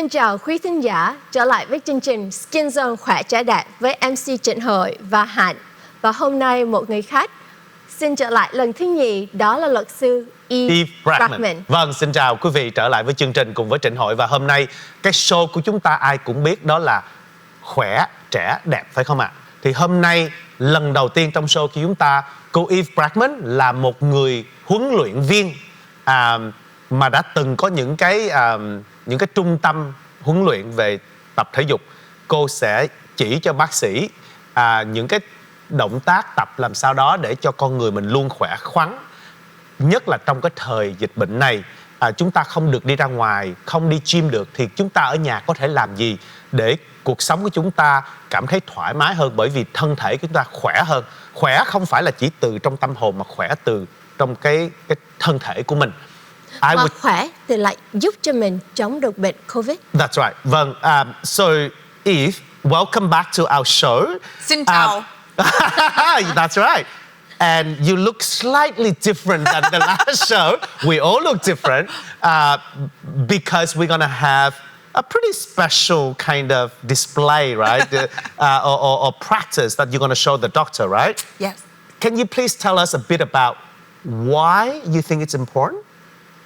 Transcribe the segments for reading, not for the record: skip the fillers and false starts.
Xin chào quý thính giả, trở lại với chương trình Skinzone khỏe trẻ đẹp với MC Trinh Hoi và Hạnh. Và hôm nay một người khách xin trở lại lần thứ nhì, đó là luật sư Eve Brackmann. Vâng, xin chào quý vị, trở lại với chương trình cùng với Trinh Hoi. Và hôm nay cái show của chúng ta ai cũng biết đó là khỏe trẻ đẹp, phải không ạ? Thì hôm nay lần đầu tiên trong show của chúng ta, cô Eve Brackmann là một người huấn luyện viên mà đã từng có những cái trung tâm huấn luyện về tập thể dục. Cô sẽ chỉ cho bác sĩ những cái động tác tập làm sao đó để cho con người mình luôn khỏe khoắn. Nhất là trong cái thời dịch bệnh này, chúng ta không được đi ra ngoài, không đi gym được, thì chúng ta ở nhà có thể làm gì để cuộc sống của chúng ta cảm thấy thoải mái hơn, bởi vì thân thể của chúng ta khỏe hơn. Khỏe không phải là chỉ từ trong tâm hồn mà khỏe từ trong cái thân thể của mình. Mà khỏe thì lại giúp cho mình chống được bệnh Covid. That's right. Vâng, so Eve, welcome back to our show. Xin chào. That's right. And you look slightly different than the last show. We all look different because we're gonna have a pretty special kind of display, right? or practice that you're gonna show the doctor, right? Yes. Can you please tell us a bit about why you think it's important,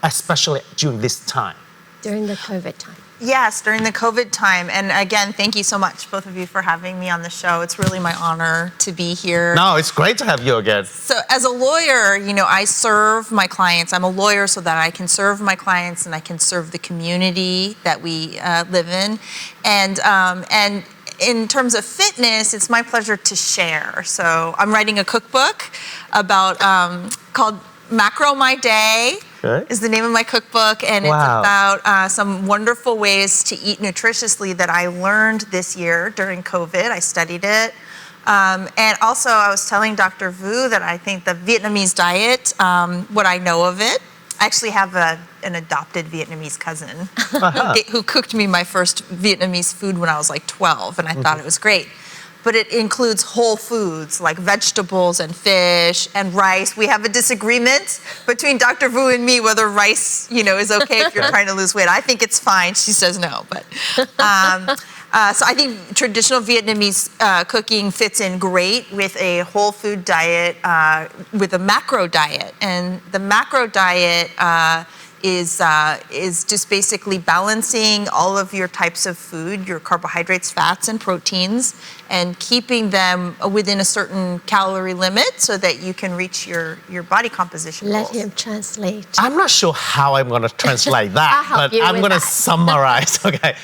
especially during this time? During the COVID time. Yes, during the COVID time. And again, thank you so much, both of you, for having me on the show. It's really my honor to be here. No, it's great to have you again. So as a lawyer, you know, I serve my clients. I'm a lawyer so that I can serve my clients and I can serve the community that we live in. And in terms of fitness, it's my pleasure to share. So I'm writing a cookbook about called Macro My Day. Is the name of my cookbook, and it's about some wonderful ways to eat nutritiously that I learned this year during COVID. I studied it. And also I was telling Dr. Vu that I think the Vietnamese diet, what I know of it, I actually have an adopted Vietnamese cousin who cooked me my first Vietnamese food when I was like 12, and I thought it was great. But it includes whole foods like vegetables and fish and rice. We have a disagreement between Dr. Vu and me whether rice, you know, is okay if you're trying to lose weight. I think it's fine. She says no. But so I think traditional Vietnamese cooking fits in great with a whole food diet, with a macro diet. And the macro diet is just basically balancing all of your types of food, your carbohydrates, fats, and proteins, and keeping them within a certain calorie limit so that you can reach your body composition Let goals. him translate. I'm not sure how I'm going to translate that, but I'm going to summarize. Okay.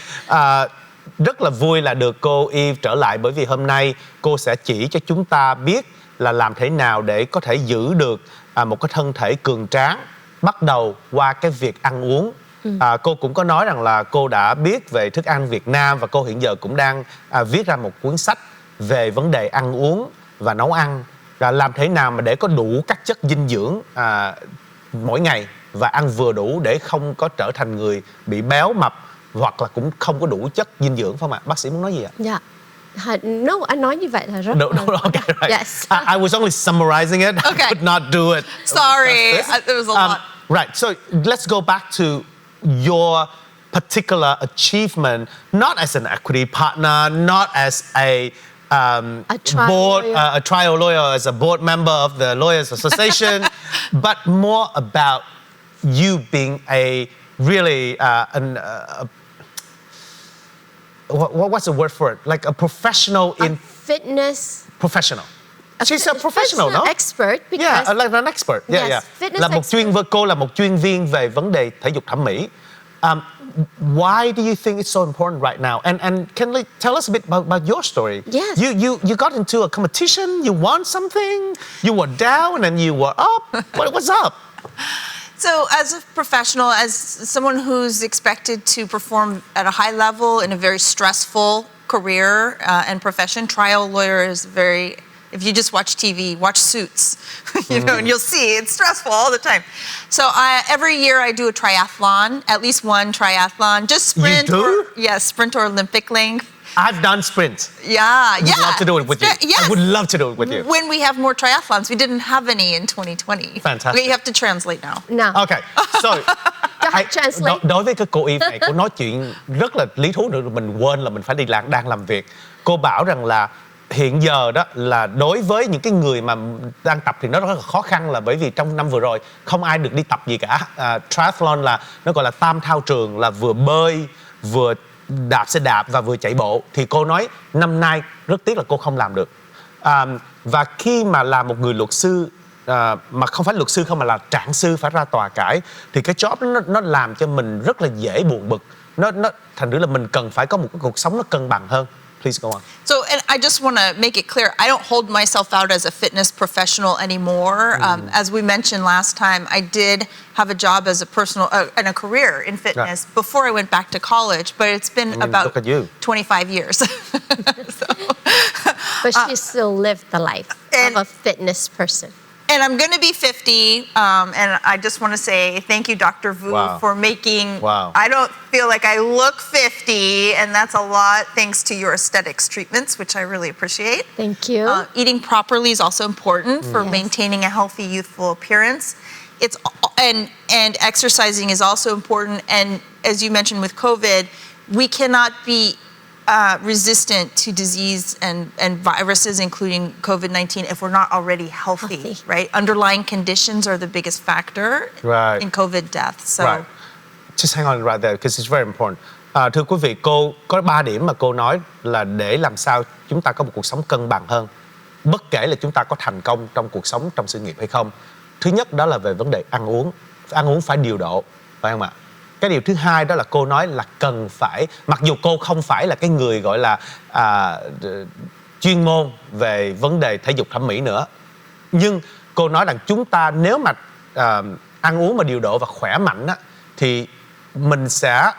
Rất là vui là được cô Eve trở lại, bởi vì hôm nay cô sẽ chỉ cho chúng ta biết là làm thế nào để có thể giữ được một cái thân thể cường tráng, bắt đầu qua cái việc ăn uống. Cô cũng có nói rằng là cô đã biết về thức ăn Việt Nam và cô hiện giờ cũng đang viết ra một cuốn sách về vấn đề ăn uống và nấu ăn, làm thế nào mà để có đủ các chất dinh dưỡng mỗi ngày và ăn vừa đủ để không có trở thành người bị béo mập, hoặc là cũng không có đủ chất dinh dưỡng, phải không ạ? Bác sĩ muốn nói gì ạ? Dạ. No, anh nói như vậy là rất No, okay, right. Yes. I was only summarizing it. Okay. I could not do it. Sorry, there was a lot. Right, so let's go back to your particular achievement, not as an equity partner, not as a trial lawyer, as a board member of the Lawyers Association, but more about you being a really what's the word for it? Like a professional in fitness. Professional. She's a professional, no? Expert, because like an expert. Yes, Yeah. fitness Là một cô là một chuyên viên về vấn đề thể dục thẩm mỹ. Why do you think it's so important right now? And can you tell us a bit about your story? Yes. You got into a competition. You won something. You were down and you were up. What's up? So as a professional, as someone who's expected to perform at a high level in a very stressful career and profession, trial lawyer is very... If you just watch TV, watch Suits, you know, and you'll see it's stressful all the time. So every year I do a triathlon, at least one triathlon, just sprint. You do? Sprint or Olympic length. I've done sprints. Yeah, Would love to do it with you. Yes. I would love to do it with you. When we have more triathlons, we didn't have any in 2020. Fantastic. Okay, you have to translate now. No. Okay, so God, translate. Đối với cái cô Eve này, cô nói chuyện rất là lý thú nữa, mình quên là mình phải đang làm việc. Cô bảo rằng là hiện giờ đó là đối với những cái người mà đang tập thì nó rất là khó khăn, là bởi vì trong năm vừa rồi không ai được đi tập gì cả. Triathlon là nó gọi là tam thao trường, là vừa bơi, vừa đạp xe đạp và vừa chạy bộ. Thì cô nói năm nay rất tiếc là cô không làm được. Và khi mà là một người luật sư, mà không phải luật sư không mà là trạng sư phải ra tòa cãi, thì cái job nó làm cho mình rất là dễ buồn bực. Nó thành ra là mình cần phải có một cái cuộc sống nó cân bằng hơn. Please go on. So, and I just want to make it clear, I don't hold myself out as a fitness professional anymore. As we mentioned last time, I did have a job as a personal and a career in fitness before I went back to college, but it's been about look at you. 25 years. But she still lived the life of a fitness person. And I'm going to be 50, and I just want to say thank you, Dr. Vu, for making. I don't feel like I look 50, and that's a lot thanks to your aesthetics treatments, which I really appreciate. Thank you. Eating properly is also important for maintaining a healthy, youthful appearance. And exercising is also important. And as you mentioned with COVID, we cannot be resistant to disease and viruses, including COVID-19, if we're not already healthy, right? Underlying conditions are the biggest factor in COVID death. So, just hang on right there because it's very important. Thưa quý vị, cô có 3 điểm mà cô nói là để làm sao chúng ta có một cuộc sống cân bằng hơn, bất kể là chúng ta có thành công trong cuộc sống, trong sự nghiệp hay không. Thứ nhất đó là về vấn đề ăn uống. Ăn uống phải điều độ, phải không ạ? Cái điều thứ hai đó là cô nói là cần phải, mặc dù cô không phải là cái người gọi là chuyên môn về vấn đề thể dục thẩm mỹ nữa, nhưng cô nói rằng chúng ta nếu mà ăn uống mà điều độ và khỏe mạnh á, thì mình sẽ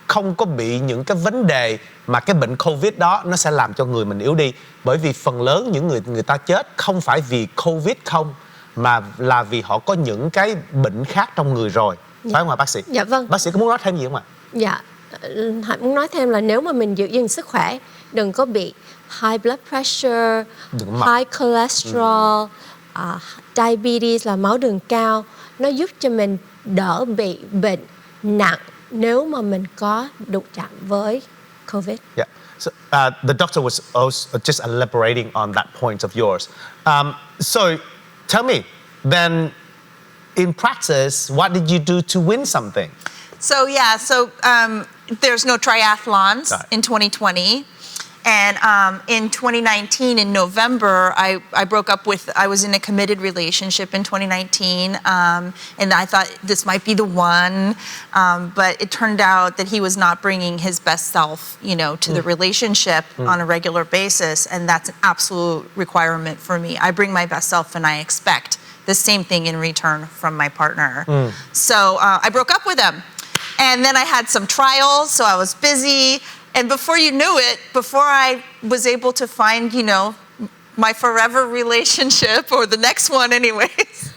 không có bị những cái vấn đề mà cái bệnh Covid đó nó sẽ làm cho người mình yếu đi. Bởi vì phần lớn những người ta chết không phải vì Covid không, mà là vì họ có những cái bệnh khác trong người rồi. Phải không ạ bác sĩ? Dạ vâng. Bác sĩ có muốn nói thêm gì không ạ? Dạ, Hạnh muốn nói thêm là nếu mà mình giữ gìn sức khỏe, đừng có bị high blood pressure, high cholesterol, diabetes là máu đường cao. Nó giúp cho mình đỡ bị bệnh nặng nếu mà mình có đụng chạm với COVID. Yeah. So, the doctor was also just elaborating on that point of yours. So, tell me, then, in practice, what did you do to win something? So there's no triathlons in 2020. And in 2019, in November, I broke up with, I was in a committed relationship in 2019, and I thought this might be the one, but it turned out that he was not bringing his best self, to the relationship on a regular basis, and that's an absolute requirement for me. I bring my best self, and I expect the same thing in return from my partner. So I broke up with him, and then I had some trials, so I was busy. And before you knew it, before I was able to find, my forever relationship, or the next one anyways,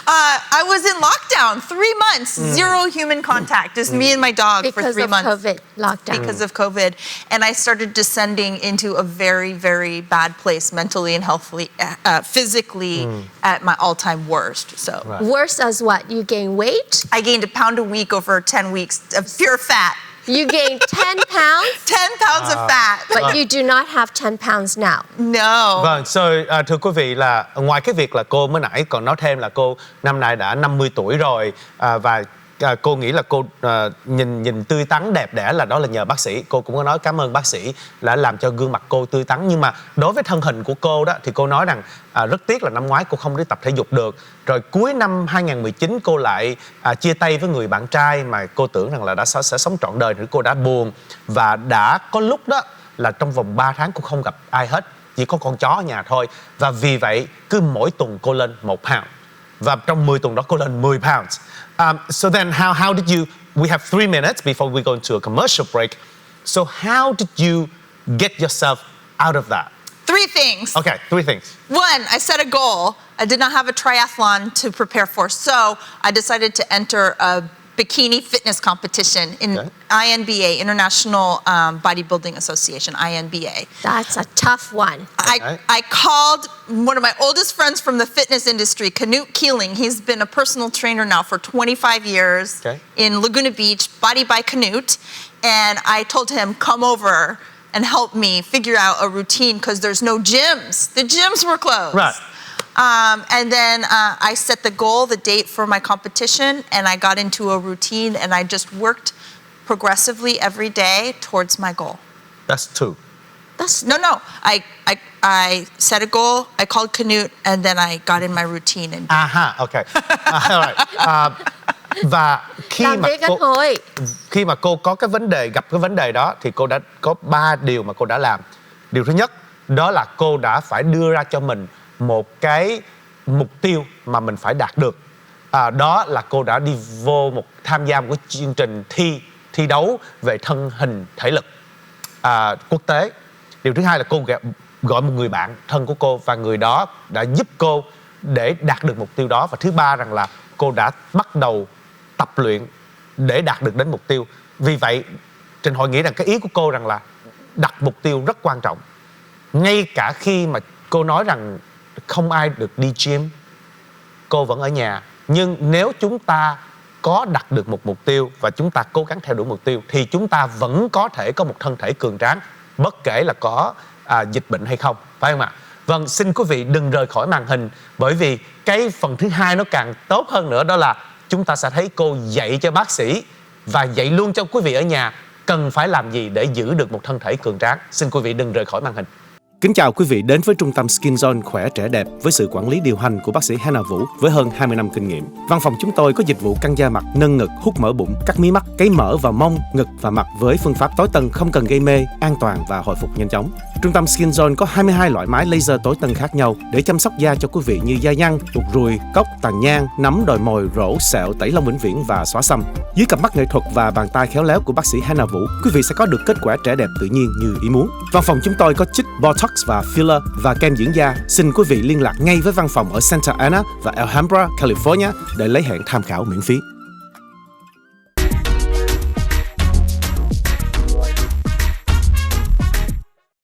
I was in lockdown 3 months, zero human contact, just me and my dog for 3 months. Because of COVID lockdown. Because of COVID. And I started descending into a very, very bad place mentally and healthily, physically at my all-time worst. So Worse as what? You gain weight? I gained 1 pound a week over 10 weeks of pure fat. You gained 10 pounds? 10 pounds of fat. But you do not have 10 pounds now. No. Vâng, thưa quý vị là ngoài cái việc là cô mới nãy còn nói thêm là cô năm nay đã 50 tuổi rồi, và cô nghĩ là cô nhìn tươi tắn đẹp đẽ là đó là nhờ bác sĩ. Cô cũng có nói cảm ơn bác sĩ đã làm cho gương mặt cô tươi tắn. Nhưng mà đối với thân hình của cô đó thì cô nói rằng rất tiếc là năm ngoái cô không đi tập thể dục được. Rồi cuối năm 2019 cô lại chia tay với người bạn trai mà cô tưởng rằng là sẽ sống trọn đời, thì cô đã buồn. Và đã có lúc đó là trong vòng 3 tháng cô không gặp ai hết, chỉ có con chó ở nhà thôi. Và vì vậy cứ mỗi tuần cô lên 1 pound. Và trong 10 tuần đó cô lên 10 pounds. So then how did you, we have 3 minutes before we go into a commercial break. So how did you get yourself out of that? 3 things. Okay, 3 things. 1, I set a goal. I did not have a triathlon to prepare for, so I decided to enter a bikini fitness competition in INBA, International Bodybuilding Association, INBA. That's a tough one. I called one of my oldest friends from the fitness industry, Knut Keeling. He's been a personal trainer now for 25 years in Laguna Beach, Body by Knut. And I told him, come over and help me figure out a routine because there's no gyms. The gyms were closed. Right. And then I set the goal, the date for my competition, and I got into a routine, and I just worked progressively every day towards my goal. That's two. No. I set a goal, I called Knut, and then I got in my routine. And Okay. Alright. Và Làm việc anh Hoi. khi mà cô có gặp cái vấn đề đó thì cô đã có 3 điều mà cô đã làm. Điều thứ nhất đó là cô đã phải đưa ra cho mình một cái mục tiêu mà mình phải đạt được. Đó là cô đã đi vô tham gia một cái chương trình thi đấu về thân hình thể lực quốc tế. Điều thứ hai là cô gọi một người bạn thân của cô và người đó đã giúp cô để đạt được mục tiêu đó. Và thứ ba rằng là cô đã bắt đầu tập luyện để đạt được đến mục tiêu. Vì vậy Trinh Hoi nghĩ rằng cái ý của cô rằng là đặt mục tiêu rất quan trọng. Ngay cả khi mà cô nói rằng không ai được đi gym, cô vẫn ở nhà. Nhưng nếu chúng ta có đặt được một mục tiêu và chúng ta cố gắng theo đuổi mục tiêu thì chúng ta vẫn có thể có một thân thể cường tráng bất kể là có dịch bệnh hay không, phải không ạ? Vâng, xin quý vị đừng rời khỏi màn hình, bởi vì cái phần thứ hai nó càng tốt hơn nữa, đó là chúng ta sẽ thấy cô dạy cho bác sĩ và dạy luôn cho quý vị ở nhà cần phải làm gì để giữ được một thân thể cường tráng. Xin quý vị đừng rời khỏi màn hình. Kính chào quý vị đến với trung tâm Skinzone khỏe trẻ đẹp với sự quản lý điều hành của bác sĩ Hannah Vũ với hơn 20 năm kinh nghiệm. Văn phòng chúng tôi có dịch vụ căng da mặt, nâng ngực, hút mỡ bụng, cắt mí mắt, cấy mỡ vào mông, ngực và mặt với phương pháp tối tân không cần gây mê, an toàn và hồi phục nhanh chóng. Trung tâm Skinzone có 22 loại máy laser tối tân khác nhau để chăm sóc da cho quý vị như da nhăn, ruột ruồi, cốc, tàn nhang, nấm, đồi mồi, rỗ, sẹo, tẩy lông vĩnh viễn và xóa xăm. Dưới cặp mắt nghệ thuật và bàn tay khéo léo của bác sĩ Hannah Vũ, quý vị sẽ có được kết quả trẻ đẹp tự nhiên như ý muốn. Văn phòng chúng tôi có chích Botox và filler và kem dưỡng da. Xin quý vị liên lạc ngay với văn phòng ở Santa Ana và Alhambra, California để lấy hẹn tham khảo miễn phí.